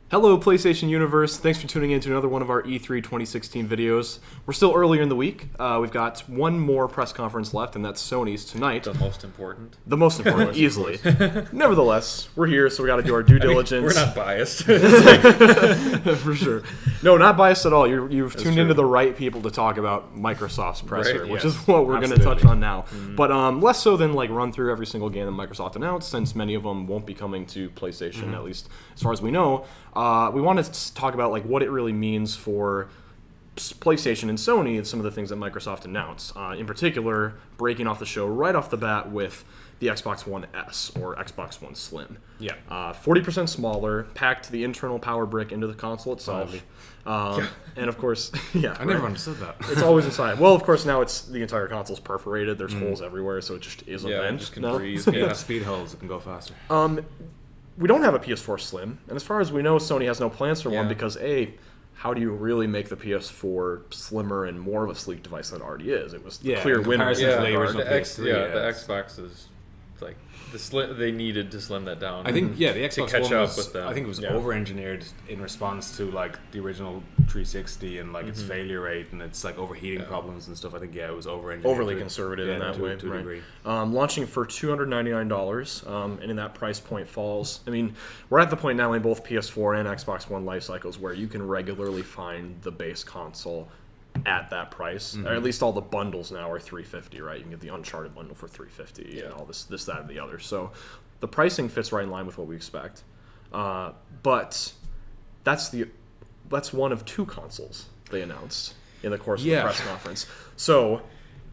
Hello, PlayStation Universe. Thanks for tuning in to another one of our E3 2016 videos. We're still earlier in the week. We've got one more press conference left, and that's Sony's tonight. The most important. The most important, easily. Nevertheless, we're here, so we got to do our due diligence. We're not biased. For sure. No, not biased at all. You've tuned true. into the right people to talk about Microsoft's presser, Right, which yes. is what we're going to touch Absolutely. on now. But less so than run through every single game that Microsoft announced, since many of them won't be coming to PlayStation, at least as far as we know. We want to talk about what it really means for PlayStation and Sony and some of the things that Microsoft announced. In particular, breaking off the show right off the bat with the Xbox One S or Xbox One Slim. Yeah. 40% smaller, packed the internal power brick into the console itself. And of course, I never understood that. It's always inside. Well, of course, now it's the entire console's perforated. There's holes everywhere, so it just is a vent. Just can now. breathe. Speed holes, it can go faster. We don't have a PS4 Slim, and as far as we know, Sony has no plans for one Yeah. because how do you really make the PS4 slimmer and more of a sleek device than it already is? It was the clear in winner. comparison Yeah, to the original the PS3. the Xbox is they needed to slim that down. I think the Xbox catch One up was, with them. I think it was Yeah. over-engineered in response to the original 360 and its failure rate and its overheating problems and stuff. I think it was over-engineered. Overly conservative in that to, way. to a right. degree. Launching for $299, and in that price point falls. I mean, we're at the point now in both PS4 and Xbox One life cycles where you can regularly find the base console at that price, or at least all the bundles now are $350, right? You can get the Uncharted bundle for $350 and all this, that, and the other. So the pricing fits right in line with what we expect. But that's one of two consoles they announced in the course of the press conference. So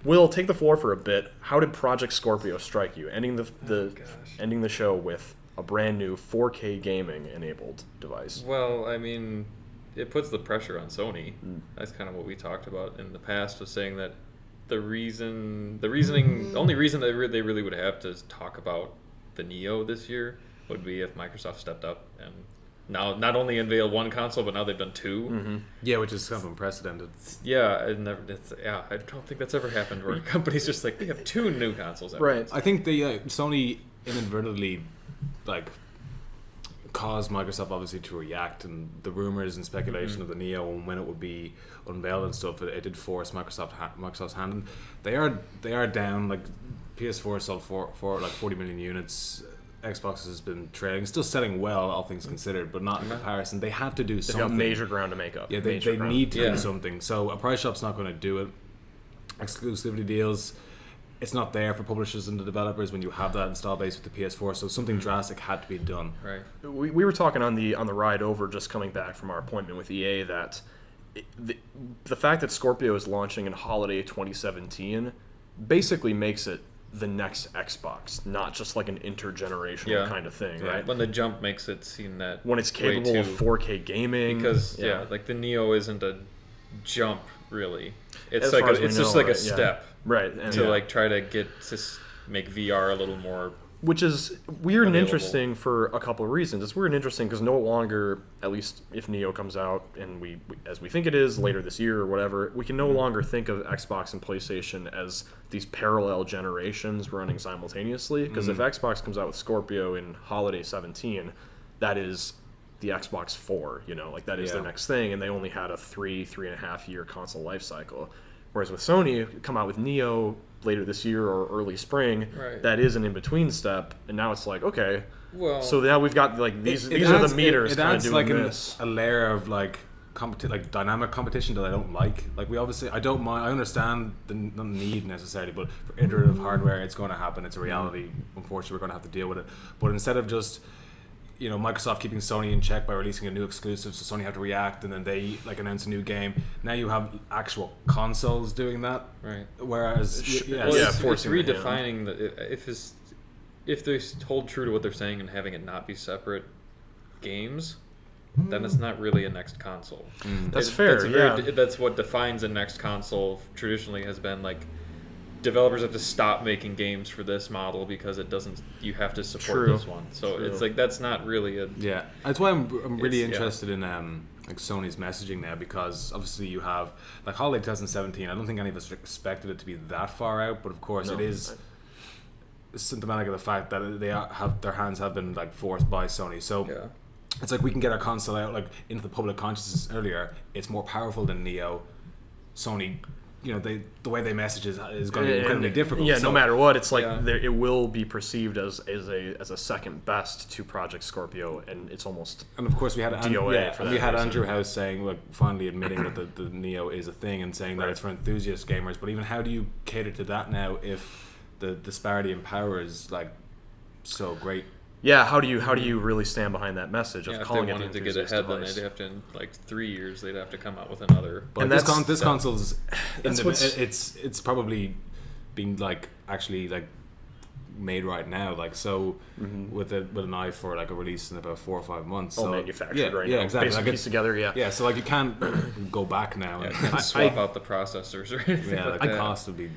we'll take the floor for a bit. How did Project Scorpio strike you? Ending the show with a brand new 4K gaming enabled device. Well, I mean, it puts the pressure on Sony. That's kind of what we talked about in the past, was saying that the only reason they really would have to talk about the Neo this year would be if Microsoft stepped up and now not only unveiled one console, but now they've done two. Yeah, which is kind of unprecedented. Yeah, I don't think that's ever happened where a company's just we have two new consoles. At Right. once. I think Sony inadvertently caused Microsoft obviously to react, and the rumors and speculation of the Neo and when it would be unveiled and stuff, it did force Microsoft's hand. And they are down. PS4 sold for 40 million units. Xbox has been trailing, still selling well, all things considered, but not in comparison. They have to do They've something. got major ground to make up. Yeah, they Major ground. need to Yeah. do something. So a price shop's not going to do it. Exclusivity deals, it's not there for publishers and the developers when you have that install base with the PS4. So something drastic had to be done. Right. We were talking on the ride over, just coming back from our appointment with EA, that the fact that Scorpio is launching in holiday 2017 basically makes it the next Xbox, not just an intergenerational kind of thing, right? When the jump makes it seem that When it's way capable of too- 4K gaming, because the Neo isn't a jump really. It's As far as we it's just know, a right, yeah. step right, and to try to get to make VR a little more. which is weird and available. interesting for a couple of reasons. It's weird and interesting because no longer, at least if Neo comes out and we as we think it is later this year or whatever, we can no longer think of Xbox and PlayStation as these parallel generations running simultaneously. Because if Xbox comes out with Scorpio in holiday 17, that is the Xbox 4. That is their next thing, and they only had a 3.5 year console life cycle. Whereas with Sony, come out with Neo later this year or early spring, Right. that is an in-between step, and now it's okay. Well, So now we've got these It are adds- the meters It kind of adds doing this. a layer of dynamic competition that I don't like. I don't mind. I understand the need necessarily, but for iterative hardware, it's going to happen. It's a reality. Unfortunately, we're going to have to deal with it. But instead of just Microsoft keeping Sony in check by releasing a new exclusive, so Sony have to react, and then they announce a new game. Now you have actual consoles doing that. right. Whereas, Well, Yeah, it's forcing the hand. redefining if they hold true to what they're saying and having it not be separate games, then it's not really a next console. That's fair, That's what defines a next console. Traditionally, has been developers have to stop making games for this model because it doesn't. You have to support True. this one. So True. it's that's not really a. yeah, that's why I'm really It's- yeah. interested in Sony's messaging now, because obviously you have holiday 2017. I don't think any of us expected it to be that far out, but of course No. it is symptomatic of the fact that their hands have been forced by Sony. So Yeah. it's like we can get our console out like into the public consciousness earlier. It's more powerful than Neo. Sony, the way they message is going to be incredibly difficult. Yeah, So- no matter what, it's like Yeah. it will be perceived as a second best to Project Scorpio, and it's almost And of course, we had DOA for and that we had reason. Andrew House saying, like, finally admitting that the Neo is a thing and saying that Right. it's for enthusiast gamers. But even how do you cater to that now if the disparity in power is like so great? yeah. How do you really stand behind that message of Yeah, if they calling it the wanted to get enthusiast ahead, device? then they'd have to, in like 3 years, they'd have to come out with another. But And this that's- console's that's what's- it's probably been like actually like made right now, like so with an eye for like a release in about 4 or 5 months. all So, manufactured right now. exactly. Basic Like piece together. Yeah. yeah, so like you can't go back now. Yeah, and- can't swap out the processors or anything yeah, like the that. cost would be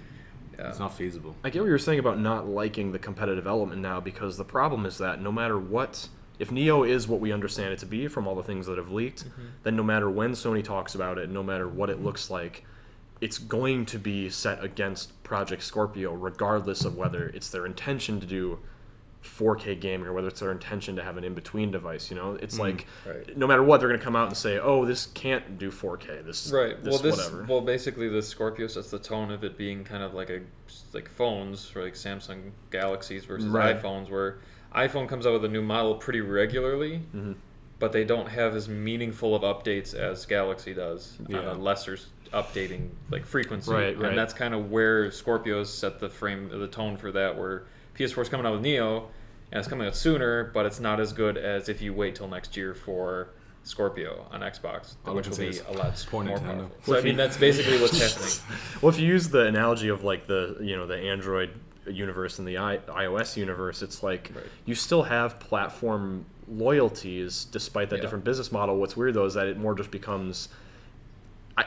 Yeah. it's not feasible. I get what you're saying about not liking the competitive element now, because the problem is that no matter what, if Neo is what we understand it to be from all the things that have leaked, then no matter when Sony talks about it, no matter what it looks like, it's going to be set against Project Scorpio, regardless of whether it's their intention to do 4K gaming or whether it's their intention to have an in-between device. It's like right. no matter what, they're going to come out and say, "Oh, this can't do 4K." This Right. This Well, whatever. basically, the Scorpio sets the tone of it being kind of like phones, or like Samsung Galaxies versus Right. iPhones, where iPhone comes out with a new model pretty regularly, but they don't have as meaningful of updates as Galaxy does on Yeah. a lesser updating like frequency. Right, right. And that's kind of where Scorpios set the tone for that. Where PS4 is coming out with Neo, and it's coming out sooner, but it's not as good as if you wait till next year for Scorpio on Xbox, All I which can will say be is a lot poor more Nintendo. powerful. So I mean, that's basically what's happening. Well, if you use the analogy of like the Android universe and the iOS universe, it's like Right. you still have platform loyalties despite that Yeah. different business model. What's weird though is that it more just becomes,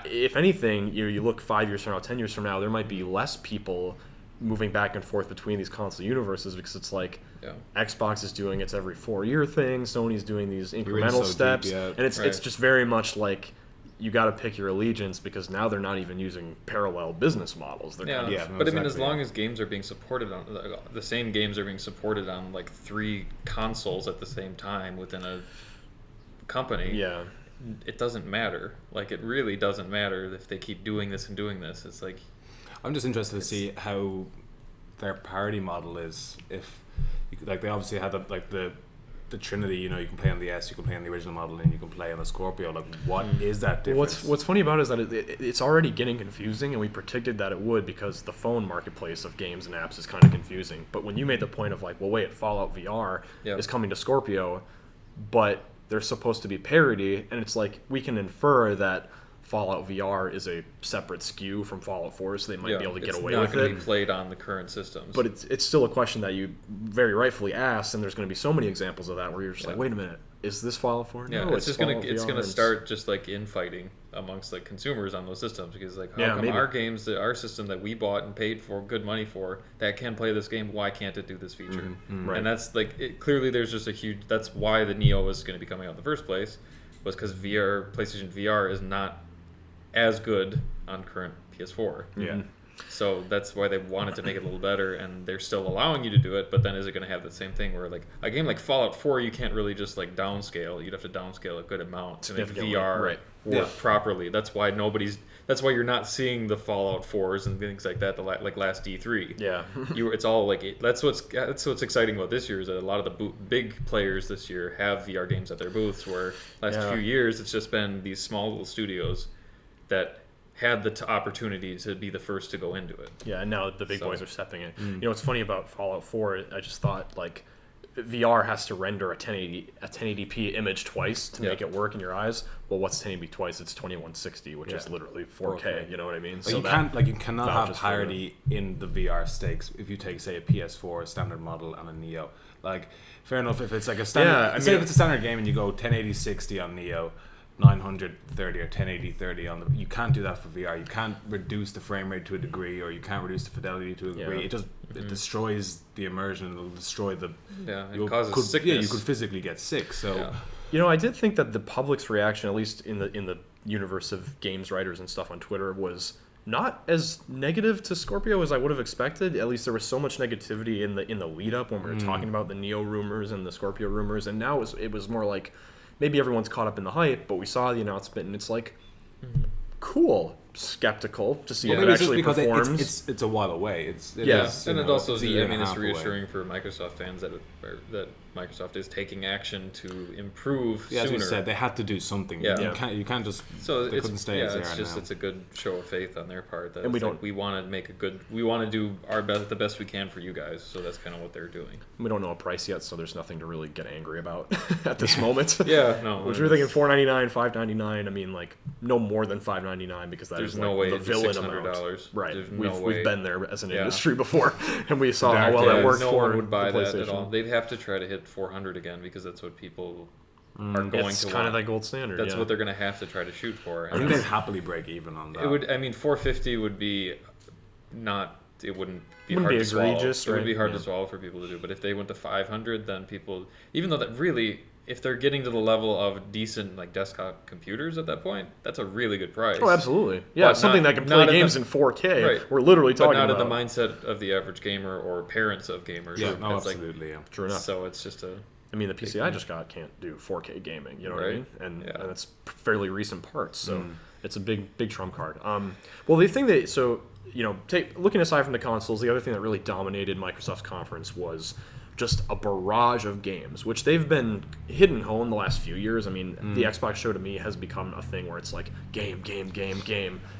if anything, you look 5 years from now, 10 years from now, there might be less people moving back and forth between these console universes, because it's like Yeah. Xbox is doing its every 4-year thing, Sony's doing these in incremental so deep, steps, yeah. and it's Right. just very much like you got to pick your allegiance, because now they're not even using parallel business models. They're Yeah, kind of, Yeah, no, but I mean, as exactly, long yeah. as games are being supported on the same games are being supported on like 3 consoles at the same time within a company, yeah. it doesn't matter. Like, it really doesn't matter if they keep doing this and doing this. It's like, I'm just interested to see how their parity model is. If like they obviously had the Trinity, you can play on the S, you can play on the original model, and you can play on the Scorpio. Like, what is that difference? What's funny about it is that it's already getting confusing, and we predicted that it would, because the phone marketplace of games and apps is kind of confusing. But when you made the point of like, well, wait, Fallout VR Yeah. is coming to Scorpio, but there's supposed to be parity, and it's like we can infer that Fallout VR is a separate SKU from Fallout 4, so they might be able to get away with It's not going it. to be played on the current systems. But it's still a question that you very rightfully ask, and there's going to be so many examples of that where you're just like, Yeah. wait a minute, is this Fallout 4? yeah, No, it's just gonna Fallout VR, gonna and start just like infighting amongst like consumers on those systems, because like, how Yeah, come maybe. our games, our system that we bought and paid for good money for, that can play this game, why can't it do this feature? Right. And that's like clearly there's just a huge. That's why the Neo was going to be coming out in the first place, was because PlayStation VR is not as good on current PS4. Yeah. So that's why they wanted to make it a little better, and they're still allowing you to do it. But then, is it going to have the same thing where, like, a game like Fallout 4, you can't really just like downscale. You'd have to downscale a good amount to make Significantly, VR right. work Yeah. properly. That's why That's why you're not seeing the Fallout 4s and things like that. Like last E3. Yeah. It's all like that's what's exciting about this year, is that a lot of the big players this year have VR games at their booths. Where last Yeah. few years, it's just been these small little studios that had the opportunity to be the first to go into it. Yeah, and now the big So- boys are stepping in. You know what's funny about Fallout 4? I just thought like VR has to render a 1080p image twice to make Yeah. it work in your eyes. Well, what's 1080p twice? It's 2160, which is Yeah. literally 4K. You know what I mean? You cannot have vouches for parity in the VR stakes if you take, say, a PS4 standard model and a Neo. Like, fair enough if it's like a standard. Yeah, I say mean- if it's a standard game and you go 1080-60 on Neo, 930 or 1080-30 on the. You can't do that for VR. You can't reduce the frame rate to a degree, or you can't reduce the fidelity to a degree. Yeah. It just it destroys the immersion. It'll destroy the. Yeah, it you causes could, sickness. Yeah, you could physically get sick. So. Yeah. You know, I did think that the public's reaction, at least in the universe of games writers and stuff on Twitter, was not as negative to Scorpio as I would have expected. At least there was so much negativity in the lead up when we were talking about the Neo rumors and the Scorpio rumors, and now it was more like maybe everyone's caught up in the hype, but we saw the announcement and it's like, cool. Skeptical to see if it Maybe it's just actually because performs. it's a while away. It Yeah. is, And you it know, also, it's a year and a it's half away. reassuring for Microsoft fans that Microsoft is taking action to improve Yeah, as sooner. you said, they had to do something. Yeah. You can't just. So they couldn't stay as they are now. it's a good show of faith on their part that And we it's like, don't- we want to make we want to do our best, the best we can for you guys. So that's kind of what they're doing. We don't know a price yet, so there's nothing to really get angry about at this moment. Yeah, no. Which we're thinking $4.99, $5.99. I mean, like no more than $5.99 because There's is no like way the it's villain $600. amount. Right. There's no we've way. been there as an Yeah. industry before, and we saw how Dark well that days. worked no for one would buy the that at PlayStation. all. They'd have to try to hit 400 again because that's what people are going It's to kind of want. that gold standard. That's yeah. what they're going to have to try to shoot for. I think they'd happily break even on that. It would. I mean, 450 would be not. It wouldn't be Wouldn't hard be to swallow. egregious, It would be right? hard Yeah. to swallow for people to do. But if they went to 500, then people, even though that really, if they're getting to the level of decent like desktop computers at that point, that's a really good price. Oh, absolutely. Yeah, But something not- that can not play in the- games in 4K. Right. We're literally But talking not about. in the mindset of the average gamer or parents of gamers. Yeah, no, It's like- absolutely. Yeah. True enough. So it's just a. I mean, the PC I just got can't do 4K gaming. You know what I Right. mean? And Yeah. it's fairly recent parts, so it's a big trump card. Well, the thing that looking aside from the consoles, the other thing that really dominated Microsoft's conference was just a barrage of games, which they've been hidden home the last few years. I mean, the Xbox show to me has become a thing where it's like game,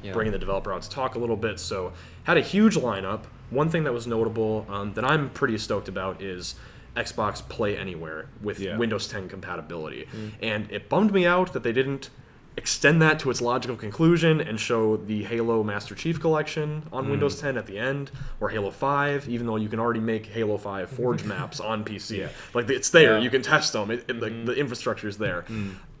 Yeah. bringing the developer out to talk a little bit. So had a huge lineup. One thing that was notable that I'm pretty stoked about is Xbox Play Anywhere with Yeah. Windows 10 compatibility. And it bummed me out that they didn't extend that to its logical conclusion and show the Halo Master Chief Collection on Windows 10 at the end, or Halo 5, even though you can already make Halo 5 Forge maps on PC. Yeah. Like, it's there. Yeah. You can test them. The infrastructure is there.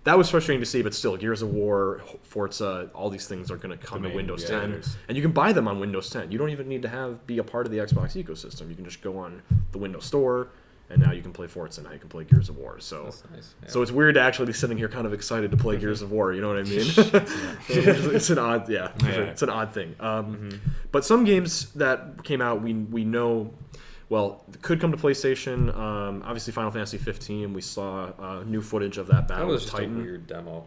That was frustrating to see, but still, Gears of War, Forza, all these things are going to come to main- Windows yeah, 10. it is. And you can buy them on Windows 10. You don't even need to be a part of the Xbox ecosystem. You can just go on the Windows Store, and now you can play Forza, and now you can play Gears of War. So, That's nice. Yeah. so it's weird to actually be sitting here kind of excited to play Gears of War. You know what I mean? It's an odd, for Yeah. sure. It's an odd thing. But some games that came out, we know, well, could come to PlayStation. Obviously, Final Fantasy 15. We saw new footage of that that battle was with just Titan. a weird demo.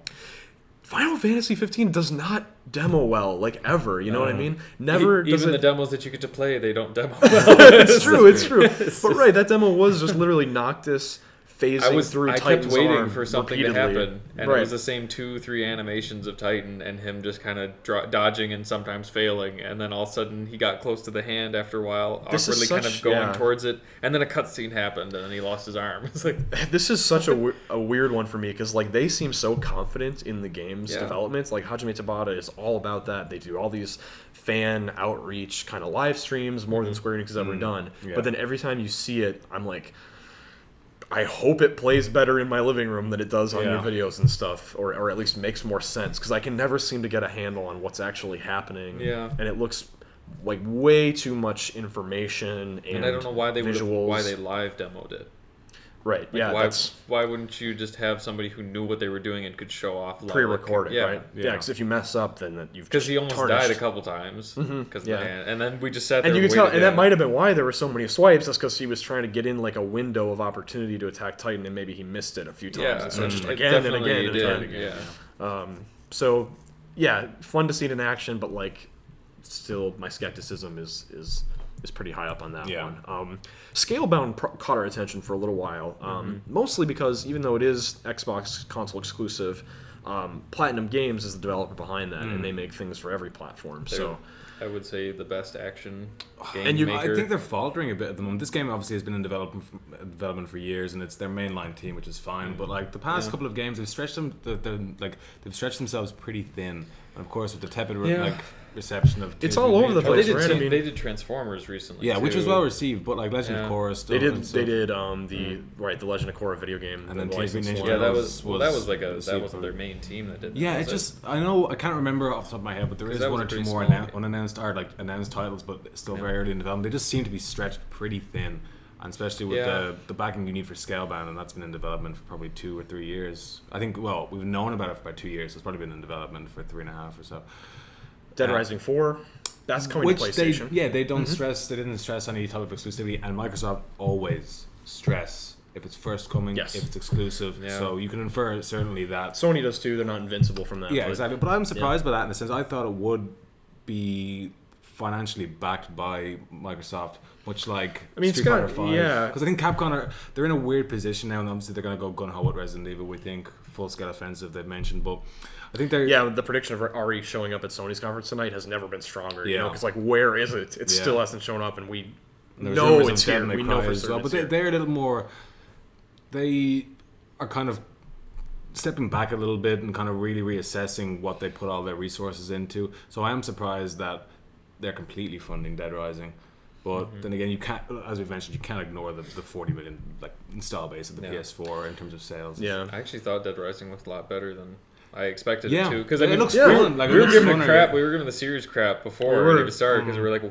Final Fantasy 15 does not demo well, like ever. You know what I mean? Never. does Even it, the demos that you get to play, they don't demo. it's true. It's true. But right, that demo was just literally Noctis phasing through I Titan's kept waiting arm for something to repeatedly. happen, and Right. it was the same 2-3 animations of Titan and him just kind of dodging and sometimes failing, and then all of a sudden he got close to the hand after a while, This is awkwardly kind such- of going yeah. towards it, and then a cutscene happened, and then he lost his arm. It's like, This is such a weird one for me because like they seem so confident in the game's Yeah. development. Like Hajime Tabata is all about that. They do all these fan outreach kind of live streams more than Square Enix has ever done. Yeah. But then every time you see it, I'm like, I hope it plays better in my living room than it does on your Yeah. videos and stuff, or at least makes more sense because I can never seem to get a handle on what's actually happening. Yeah. And it looks like way too much information and I don't know why they visuals. why they live demoed it. Right. Like, yeah. why, That's why wouldn't you just have somebody who knew what they were doing and could show off live? pre-recorded, Yeah. right? Yeah, Yeah. because if you mess up, then you've Because just he almost tarnished. died a couple times. Because yeah. and then we just sat there And you and can tell, waited, and that yeah. might have been why there were so many swipes. That's because he was trying to get in like a window of opportunity to attack Titan, and maybe he missed it a few times. Yeah, and so just it again and definitely again and did, again. yeah. So, yeah, fun to see it in action, but like, still, my skepticism is pretty high up on that Yeah. one. Scalebound caught our attention for a little while, mostly because even though it is Xbox console exclusive, Platinum Games is the developer behind that, and they make things for every platform. So. I would say the best action game And maker. I think they're faltering a bit at the moment. This game obviously has been in development for years, and it's their mainline team, which is fine. But like the past couple of games, they've stretched they've stretched themselves pretty thin. And of course, with the tepid reception of It's Tears all of over the Ninja, Well, they place, did, right? I mean- they did Transformers recently. Yeah, which too. was well received. But like Legend Yeah. of Korra, They still did. and They stuff. did the Legend of Korra video game, And then the Teenage Mutant licensed Ninja one. Yeah, that was- was that was like was a that sequel. wasn't their main team that did. Yeah, that, it was just I know I can't remember off the top of my head, but there is that was one a or two pretty more small game. unannounced or like announced titles, but still very early in development. They just seem to be stretched pretty thin, and especially with Yeah. the backing you need for Scalebound, and that's been in development for probably 2 or 3 years. I think we've known about it for about 2 years. It's probably been in development for 3.5 or so. Dead Rising 4. That's coming Which to PlayStation. they don't stress. They didn't stress any type of exclusivity, and Microsoft always stress if it's first coming, Yes. if it's exclusive. Yeah. So you can infer certainly that. Sony does too. They're not invincible from that. Yeah, but exactly. But I'm surprised by that in the sense I thought it would be financially backed by Microsoft, much like it's Street Fighter got- 5. yeah. Because I think Capcom they're in a weird position now, and obviously they're going to go gun ho with Resident Evil. We think full scale offensive they've mentioned, but I think they're Yeah, the prediction of Ari showing up at Sony's conference tonight has never been stronger. You Yeah. know, because like, where is it? It Yeah. still hasn't shown up, and we And there's know rumors of it's here. Devil May We know Cry for as certain well, but it's here. they're a little more. They are kind of stepping back a little bit and kind of really reassessing what they put all their resources into. So I am surprised that they're completely funding Dead Rising. But then again, you can't, as we've mentioned, you can't ignore the 40 million install base of the Yeah. PS4 in terms of sales. Yeah. I actually thought Dead Rising looked a lot better than I expected Yeah. it to. Because It I mean, looks yeah, fun. Like, we it were looks giving funner. it crap. We were giving the series crap before We it were. even started because we were like,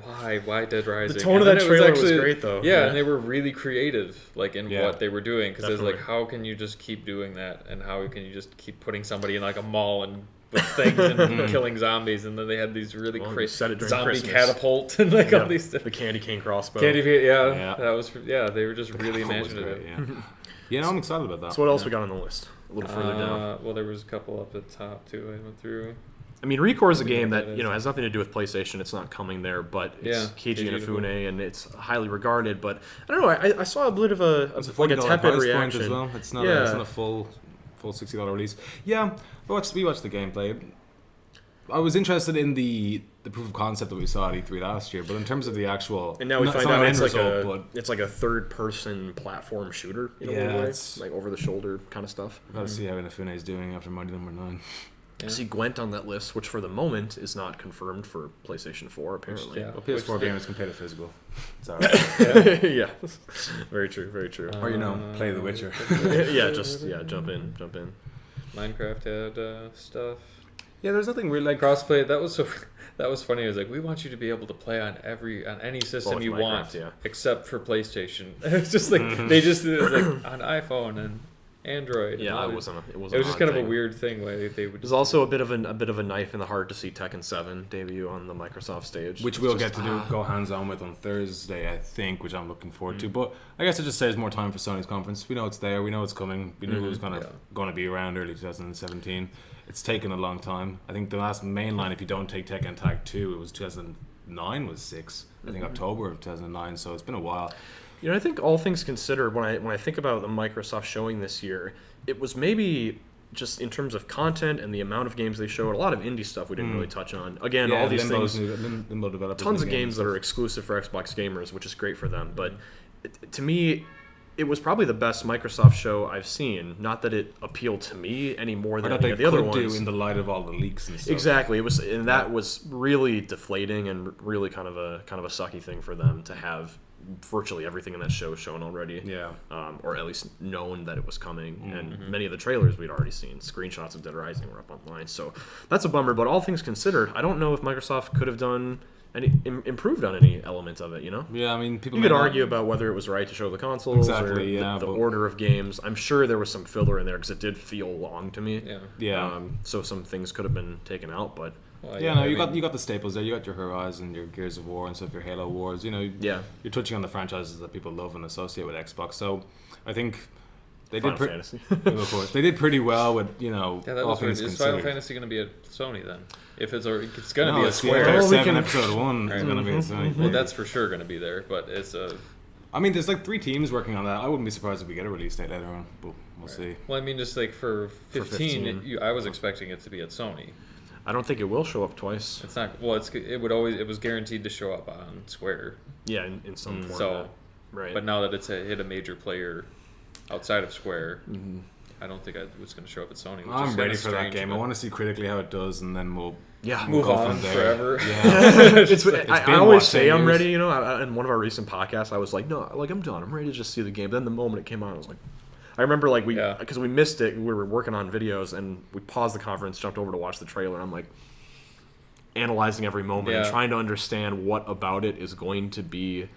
why Dead Rising? tone of And that then it trailer was great, though. Yeah, Yeah. and they were really creative, like in Yeah. what they were doing. Because it's like, Definitely. how can you just keep doing that, and how can you just keep putting somebody in like a mall and with things and killing zombies? And then they had these really Well, you crazy said it during zombie Christmas. catapult and like Yeah, all these the candy cane crossbow. candy. Yeah, Yeah. that was they were just really That was imaginative. great, yeah. Yeah, no, I'm excited about that. So what else Yeah. we got on the list? A little further down. Well, there was a couple up at the top too. I went through. I mean, Recore is a We know game what that that you know is. has nothing to do with PlayStation. It's not coming there, but it's Yeah, Keiji Keiji Inafune, and it's highly regarded. But I don't know. I saw a bit of It's like a $40 tepid price reaction. point as well. It's not, Yeah. it's not a full $60 release. Yeah, we watched the gameplay. I was interested in the proof of concept that we saw at E3 last year, but in terms of the actual, And now we it's find not out an it's end like result, but it's like a third-person platform shooter in a Yeah, weird way, it's- like over-the-shoulder kind of stuff. we've got to see how Inafune is doing after Mighty Number 9. Yeah. I see Gwent on that list, which for the moment is not confirmed for PlayStation 4, apparently. yeah. Well, PS4 Which- gamers can play the physical. It's alright. Yeah. Very true. Very true. Or, play The Witcher. Yeah, just jump in. Minecraft had stuff. Yeah, there's nothing really like Crossplay. That was so. That was funny. It was like, we want you to be able to play on any system with you Minecraft, want, yeah. except for PlayStation. It's just like they just it was like on iPhone and Android. Yeah, and all it these- wasn't. It was It was just odd kind of thing. a weird thing where they would. There's also a bit of a knife in the heart to see Tekken 7 debut on the Microsoft stage, which It's we'll just- get to go hands on with on Thursday, I think, which I'm looking forward to. But I guess it just saves more time for Sony's conference. We know it's there. We know it's coming. We knew it was Yeah. going to be around early 2017. It's taken a long time. I think the last main line, if you don't take Tekken Tag 2, it was 2009 was 6. I think October of 2009. So it's been a while. You know, I think all things considered, when I think about the Microsoft showing this year, it was maybe just in terms of content and the amount of games they showed, a lot of indie stuff we didn't really touch on. Again, all these things, Limbo developers, tons of new games that are exclusive for Xbox gamers, which is great for them. But to me, it was probably the best Microsoft show I've seen. Not that it appealed to me any more Or than that any they of the other could do ones. in the light of all the leaks and stuff. Exactly. It was, and that was really deflating and really kind of a sucky thing for them to have virtually everything in that show shown already. Yeah. Or at least known that it was coming. And many of the trailers we'd already seen. Screenshots of Dead Rising were up online. So that's a bummer. But all things considered, I don't know if Microsoft could have done any improved on any element of it. You know. Yeah, I mean, people. You may could not- argue about whether it was right to show the consoles or Exactly, yeah, the but- order of games. I'm sure there was some filler in there because it did feel long to me. Yeah. Yeah. So some things could have been taken out, but Well, Yeah, no, I you mean, got the staples there. You got your Horizon, your Gears of War, and stuff. Your Halo Wars. You know, yeah. you're touching on the franchises that people love and associate with Xbox. So, I I they Final did. Fantasy. Of course, they did pretty well with Yeah, that all was weird. things Is Final considered. Fantasy going to be at Sony then? If it's going to No, be a it's Square. FF7 Well, we can- episode 1 is Right. going to be a Sony. Well, that's for sure going to be there, but it's a. I mean, there's like 3 teams working on that. I wouldn't be surprised if we get a release date later on, but we'll see. Well, I mean, just like for 15, 15. I was expecting it to be at Sony. I don't think it will show up twice. It's not. Well, it was guaranteed to show up on Square. Yeah, in some form. So, right. but now that it's hit a major player outside of Square, I don't think it's going to show up at Sony. Which is I'm kinda ready for that strange, game. I but want to see critically how it does, and then we'll yeah, move go on from there. forever. Yeah. it's, been, I always what, say 10 I'm years? ready. You know, in one of our recent podcasts, I was like, no, like I'm done. I'm ready to just see the game. Then the moment it came out, I was like, I remember like Yeah. because we missed it. We were working on videos and we paused the conference, jumped over to watch the trailer. I'm like analyzing every moment and Yeah. trying to understand what about it is going to be,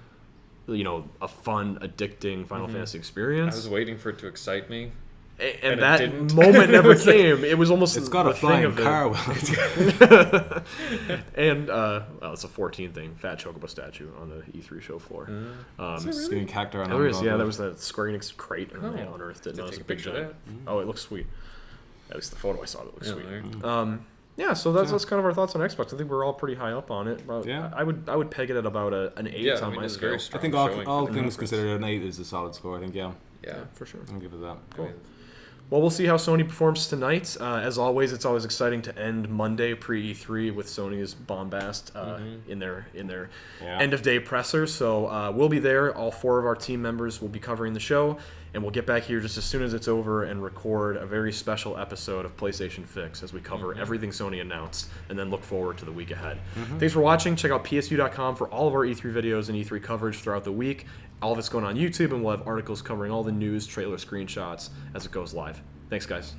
you know, a fun, addicting Final Fantasy I experience. was waiting for it to excite me, And And it that didn't. moment never It's like- came. It was almost It's got a the thing flying of car. and well, it's a 14 thing. Fat Chocobo statue on the E3 show floor. Skinny cactus. on There is, the- yeah, there was that Square Enix crate and they Oh. unearthed it. Did And it was take a a big picture giant. of Oh, it looks sweet. At least the photo I saw, it looks Yeah, sweet. there. Yeah, so that's kind of our thoughts on Xbox. I think we're all pretty high up on it. But Yeah. I would peg it at about an 8 Yeah, I on mean, my it's scale. very I strong think showing all for the things conference. considered, an 8 is a solid score. I think, yeah. Yeah. For sure. I'll give it that. I mean, Well, we'll see how Sony performs tonight. As always, it's always exciting to end Monday pre E3 with Sony's bombast in their Yeah. end of day presser. So we'll be there. All 4 of our team members will be covering the show, and we'll get back here just as soon as it's over and record a very special episode of PlayStation Fix as we cover everything Sony announced, and then look forward to the week ahead. Thanks for watching. Check out psu.com for all of our E3 videos and E3 coverage throughout the week. All of it's going on YouTube, and we'll have articles covering all the news, trailer screenshots as it goes live. Thanks, guys.